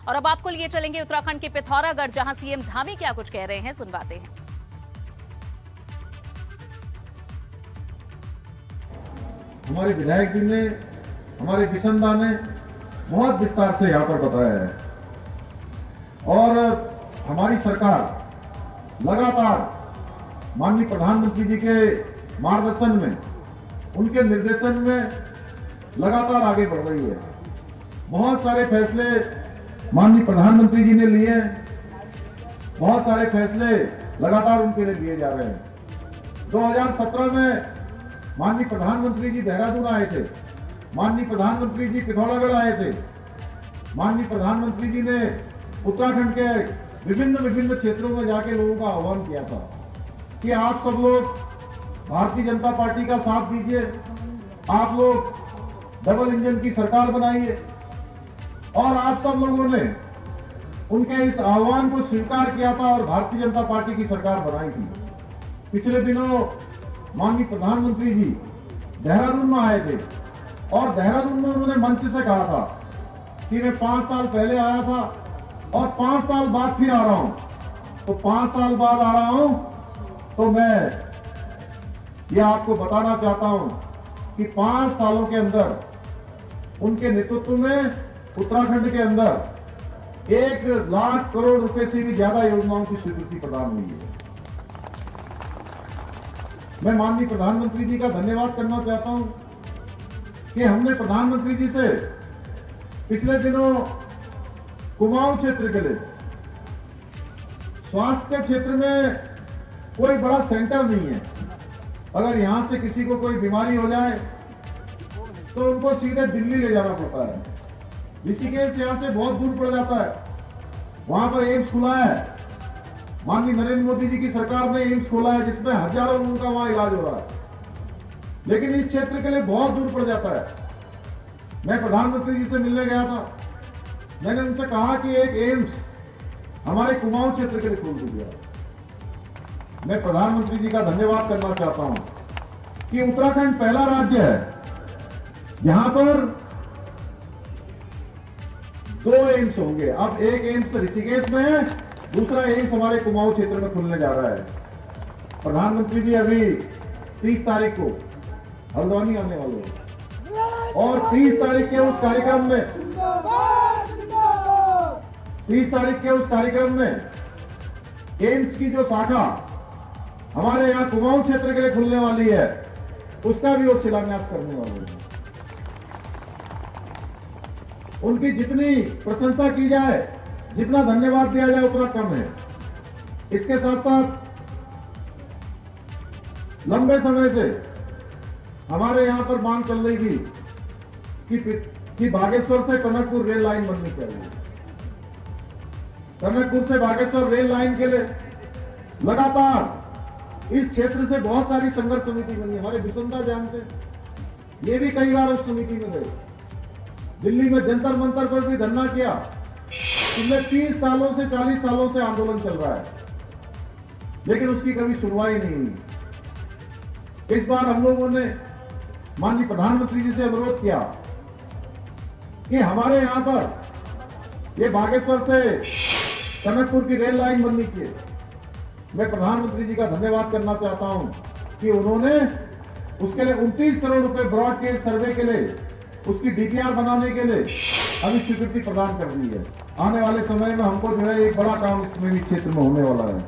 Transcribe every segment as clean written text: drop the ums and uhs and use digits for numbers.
और अब आपको लिए चलेंगे उत्तराखंड के पिथौरागढ़, जहां सीएम धामी क्या कुछ कह रहे हैं, सुनवाते हैं। हमारे विधायक जी ने, हमारे किशनदा ने बहुत विस्तार से यहाँ पर बताया है और हमारी सरकार लगातार माननीय प्रधानमंत्री जी के मार्गदर्शन में, उनके निर्देशन में लगातार आगे बढ़ रही है। बहुत सारे फैसले माननीय प्रधानमंत्री जी ने लिए हैं, बहुत सारे फैसले लगातार उनके लिए लिए जा रहे हैं। 2017 में माननीय प्रधानमंत्री जी देहरादून आए थे, माननीय प्रधानमंत्री जी पिथौरागढ़ आए थे, माननीय प्रधानमंत्री जी ने उत्तराखंड के विभिन्न क्षेत्रों में जाके लोगों का आह्वान किया था कि आप सब लोग भारतीय जनता पार्टी का साथ दीजिए, आप लोग डबल इंजन की सरकार बनाइए। और आप सब लोगों ने उनके इस आह्वान को स्वीकार किया था और भारतीय जनता पार्टी की सरकार बनाई थी। पिछले दिनों माननीय प्रधानमंत्री जी देहरादून में आए थे और देहरादून में उन्होंने मंच से कहा था कि मैं 5 साल पहले आया था और 5 साल बाद फिर आ रहा हूं। तो 5 साल बाद आ रहा हूं तो मैं यह आपको बताना चाहता हूं कि 5 सालों के अंदर उनके नेतृत्व में उत्तराखंड के अंदर 1 लाख करोड़ रुपए से भी ज्यादा योजनाओं की स्वीकृति प्रदान हुई है। मैं माननीय प्रधानमंत्री जी का धन्यवाद करना चाहता हूं कि हमने प्रधानमंत्री जी से पिछले दिनों कुमाऊं क्षेत्र के लिए स्वास्थ्य के क्षेत्र में कोई बड़ा सेंटर नहीं है। अगर यहां से किसी को कोई बीमारी हो जाए तो उनको सीधे दिल्ली ले जाना पड़ता है। ऋषिकेश यहां से बहुत दूर पड़ जाता है। वहां पर एम्स खुला है, माननीय नरेंद्र मोदी जी की सरकार ने एम्स खोला है जिसमें हजारों लोगों का वहां इलाज हो रहा है, लेकिन इस क्षेत्र के लिए बहुत दूर पड़ जाता है। मैं प्रधानमंत्री जी से मिलने गया था, मैंने उनसे कहा कि एक एम्स हमारे कुमाऊं क्षेत्र के लिए खोल दिया। मैं प्रधानमंत्री जी का धन्यवाद करना चाहता हूं कि उत्तराखंड पहला राज्य है जहां पर 2 एम्स होंगे। अब एक एम्स ऋषिकेश में है, दूसरा एम्स हमारे कुमाऊं क्षेत्र में खुलने जा रहा है। प्रधानमंत्री जी अभी 30 तारीख को हल्द्वानी आने वाले हैं और 30 तारीख के उस कार्यक्रम में 30 तारीख के उस कार्यक्रम में एम्स की जो शाखा हमारे यहाँ कुमाऊं क्षेत्र के लिए खुलने वाली है, उसका भी वो शिलान्यास करने वाले हैं। उनकी जितनी प्रशंसा की जाए, जितना धन्यवाद दिया जाए उतना कम है। इसके साथ साथ लंबे समय से हमारे यहां पर मांग चल रही थी कि बागेश्वर से टनकपुर रेल लाइन बननी चाहिए। टनकपुर से बागेश्वर रेल लाइन के लिए लगातार इस क्षेत्र से बहुत सारी संघर्ष समिति बनी। हमारे बिशनदा जानते, ये भी कई बार उस समिति में गए। दिल्ली में जंतर मंतर पर भी धरना किया। पिछले 30 सालों से 40 सालों से आंदोलन चल रहा है, लेकिन उसकी कभी सुनवाई नहीं हुई। इस बार हम लोगों ने माननीय प्रधानमंत्री जी से अनुरोध किया कि हमारे यहां पर ये बागेश्वर से टनकपुर की रेल लाइन बननी चाहिए। मैं प्रधानमंत्री जी का धन्यवाद करना चाहता हूं कि उन्होंने उसके लिए 29 करोड़ रुपए ब्रॉड गेज सर्वे के लिए, उसकी डीपीआर बनाने के लिए अभी स्वीकृति प्रदान कर दी है। आने वाले समय में हमको जो है एक बड़ा काम इसमें भी क्षेत्र में होने वाला है।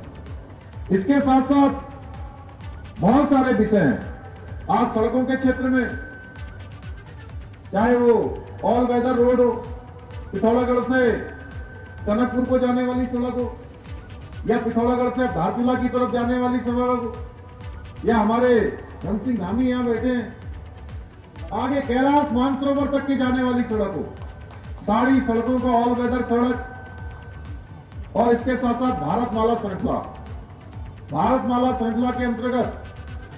इसके साथ साथ बहुत सारे विषय हैं। आज सड़कों के क्षेत्र में, चाहे वो ऑल वेदर रोड हो, पिथौरागढ़ से टनकपुर को जाने वाली सड़क हो, या पिथौरागढ़ से धारचूला की तरफ जाने वाली सड़क हो, या हमारे धन सिंह धामी यहाँ बैठे हैं, आगे कैलाश मानसरोवर तक की जाने वाली सड़क हो, सारी सड़कों का ऑल वेदर सड़क। और इसके साथ साथ भारतमाला श्रृंखला के अंतर्गत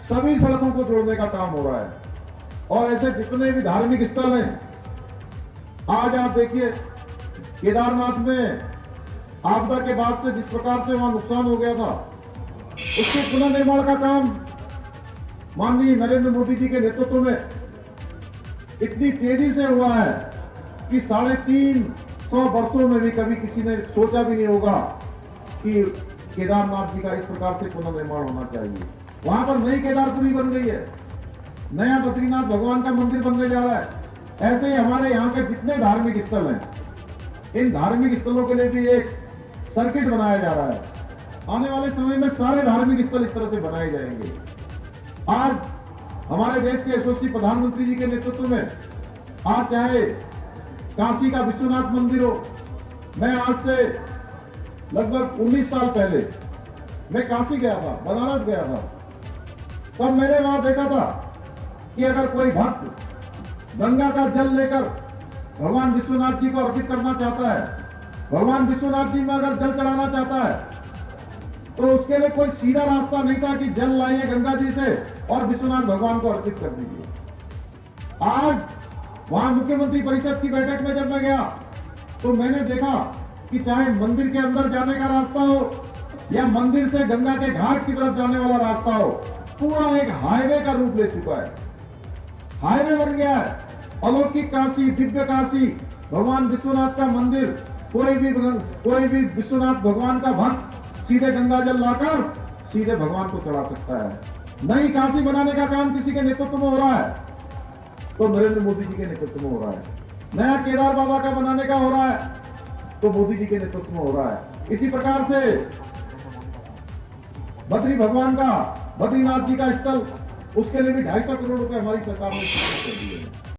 सभी सड़कों को जोड़ने का काम हो रहा है। और ऐसे जितने भी धार्मिक स्थल हैं, आज आप देखिए केदारनाथ में आपदा के बाद से जिस प्रकार से वहां नुकसान हो गया था, उसके पुनर्निर्माण का काम माननीय नरेंद्र मोदी जी के नेतृत्व में इतनी तेजी से हुआ है कि 3.5 100 वर्षों में भी कभी किसी ने सोचा भी नहीं होगा कि केदारनाथ जी का इस प्रकार से पुनर्निर्माण होना चाहिए। वहां पर नई केदारपुरी बन गई है, नया बद्रीनाथ भगवान का मंदिर बनने जा रहा है। ऐसे ही हमारे यहाँ के जितने धार्मिक स्थल हैं, इन धार्मिक स्थलों के लिए भी एक सर्किट बनाया जा रहा है। आने वाले समय में सारे धार्मिक स्थल इस तरह से बनाए जाएंगे। आज हमारे देश के यशस्वी प्रधानमंत्री जी के नेतृत्व में आज चाहे काशी का विश्वनाथ मंदिर हो, मैं आज से लगभग 19 साल पहले मैं काशी गया था, बनारस गया था। तब मैंने वहां देखा था कि अगर कोई भक्त गंगा का जल लेकर भगवान विश्वनाथ जी को अर्पित करना चाहता है, भगवान विश्वनाथ जी में अगर जल चढ़ाना चाहता है, तो उसके लिए कोई सीधा रास्ता नहीं था कि जल लाइए गंगा जी से और विश्वनाथ भगवान को अर्पित कर दीजिए। आज वहां मुख्यमंत्री परिषद की बैठक में जब मैं गया तो मैंने देखा कि चाहे मंदिर के अंदर जाने का रास्ता हो या मंदिर से गंगा के घाट की तरफ जाने वाला रास्ता हो, पूरा एक हाईवे का रूप ले चुका है। हाईवे बन गया है। अलौकिक काशी, दिव्य काशी, भगवान विश्वनाथ का मंदिर, कोई भी विश्वनाथ भगवान का भक्त सीधे गंगा जल लाकर सीधे भगवान को चढ़ा सकता है। नई काशी बनाने का काम किसी के नेतृत्व में हो रहा है, तो नरेंद्र मोदी जी के नेतृत्व में हो रहा है। नया केदार बाबा का बनाने का हो रहा है, तो मोदी जी के नेतृत्व में हो रहा है। इसी प्रकार से बद्री भगवान का, बद्रीनाथ जी का स्थल, उसके लिए भी 250 करोड़ रुपए हमारी सरकार ने कर दिए हैं।